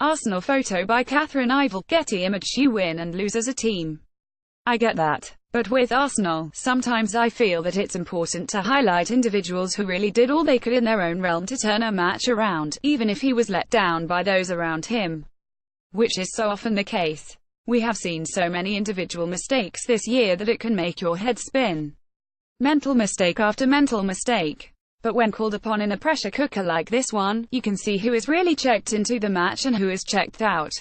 Arsenal photo by Catherine Ivel. Getty image. You win and lose as a team. I get that. But with Arsenal, sometimes I feel that it's important to highlight individuals who really did all they could in their own realm to turn a match around, even if he was let down by those around him. Which is so often the case. We have seen so many individual mistakes this year that it can make your head spin. Mental mistake after mental mistake. But when called upon in a pressure cooker like this one, you can see who is really checked into the match and who is checked out.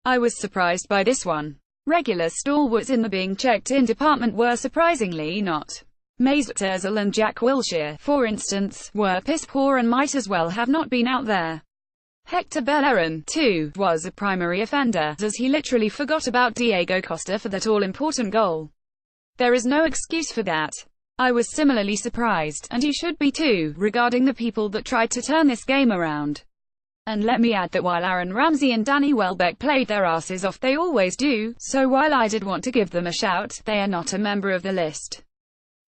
I was surprised by this one. Regular stalwarts in the being checked in department were surprisingly not. Mesut Ozil and Jack Wilshere, for instance, were piss poor and might as well have not been out there. Hector Bellerin, too, was a primary offender, as he literally forgot about Diego Costa for that all-important goal. There is no excuse for that. I was similarly surprised, and you should be too, regarding the people that tried to turn this game around. And let me add that while Aaron Ramsey and Danny Welbeck played their asses off, they always do, so while I did want to give them a shout, they are not a member of the list.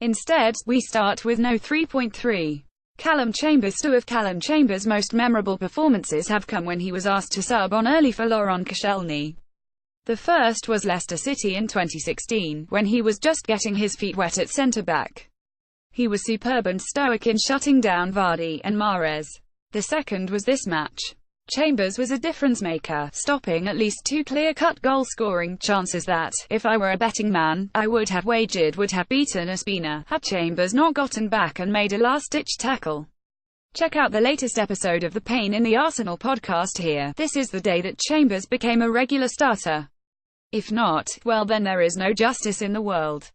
Instead, we start with no 3.3. Callum Chambers. Two of Callum Chambers' most memorable performances have come when he was asked to sub on early for Laurent Koscielny. The first was Leicester City in 2016, when he was just getting his feet wet at centre-back. He was superb and stoic in shutting down Vardy and Mahrez. The second was this match. Chambers was a difference-maker, stopping at least two clear-cut goal-scoring chances that, if I were a betting man, I would have wagered would have beaten Ospina, had Chambers not gotten back and made a last-ditch tackle. Check out the latest episode of the Pain in the Arsenal podcast here. This is the day that Chambers became a regular starter. If not, well then there is no justice in the world.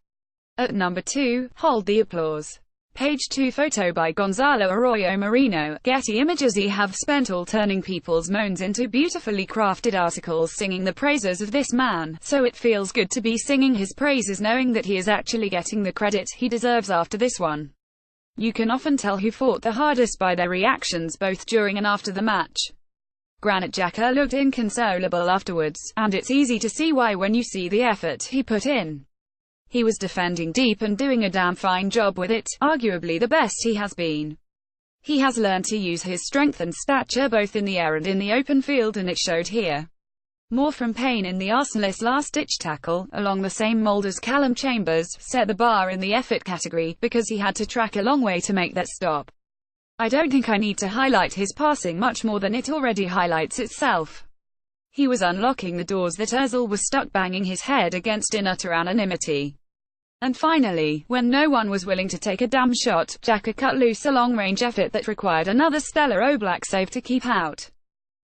At number 2, hold the applause. Page 2 photo by Gonzalo Arroyo Marino. Getty images. We have spent all turning people's moans into beautifully crafted articles singing the praises of this man, so it feels good to be singing his praises knowing that he is actually getting the credit he deserves after this one. You can often tell who fought the hardest by their reactions both during and after the match. Granit Xhaka looked inconsolable afterwards, and it's easy to see why when you see the effort he put in. He was defending deep and doing a damn fine job with it, arguably the best he has been. He has learned to use his strength and stature both in the air and in the open field, and it showed here. More from Payne in the Arsenal's last-ditch tackle, along the same mould as Callum Chambers, set the bar in the effort category, because he had to track a long way to make that stop. I don't think I need to highlight his passing much more than it already highlights itself. He was unlocking the doors that Ozil was stuck banging his head against in utter anonymity. And finally, when no one was willing to take a damn shot, Xhaka cut loose a long-range effort that required another stellar Oblak save to keep out.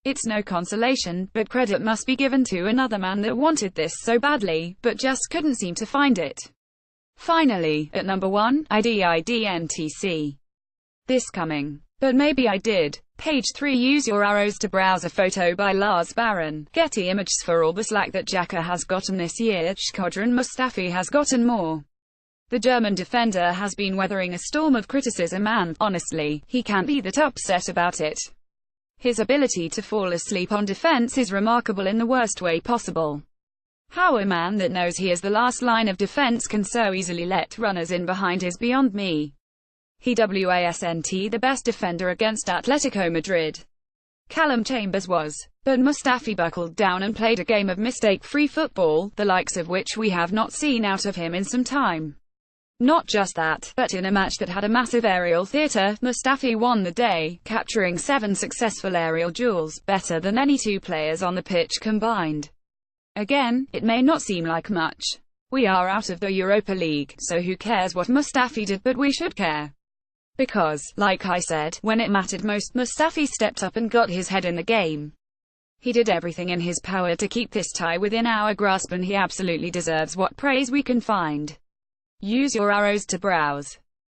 It's no consolation, but credit must be given to another man that wanted this so badly, but just couldn't seem to find it. Finally, at number 1, I didn't see this coming. But maybe I did. Page 3. Use your arrows to browse. A photo by Lars Baron. Getty images. For all the slack that Xhaka has gotten this year, Shkodran Mustafi has gotten more. The German defender has been weathering a storm of criticism and, honestly, he can't be that upset about it. His ability to fall asleep on defense is remarkable in the worst way possible. How a man that knows he is the last line of defense can so easily let runners in behind is beyond me. He wasn't the best defender against Atletico Madrid. Callum Chambers was. But Mustafi buckled down and played a game of mistake-free football, the likes of which we have not seen out of him in some time. Not just that, but in a match that had a massive aerial theatre, Mustafi won the day, capturing 7 successful aerial duels, better than any two players on the pitch combined. Again, it may not seem like much. We are out of the Europa League, so who cares what Mustafi did, but we should care. Because, like I said, when it mattered most, Mustafi stepped up and got his head in the game. He did everything in his power to keep this tie within our grasp, and he absolutely deserves what praise we can find. Use your arrows to browse.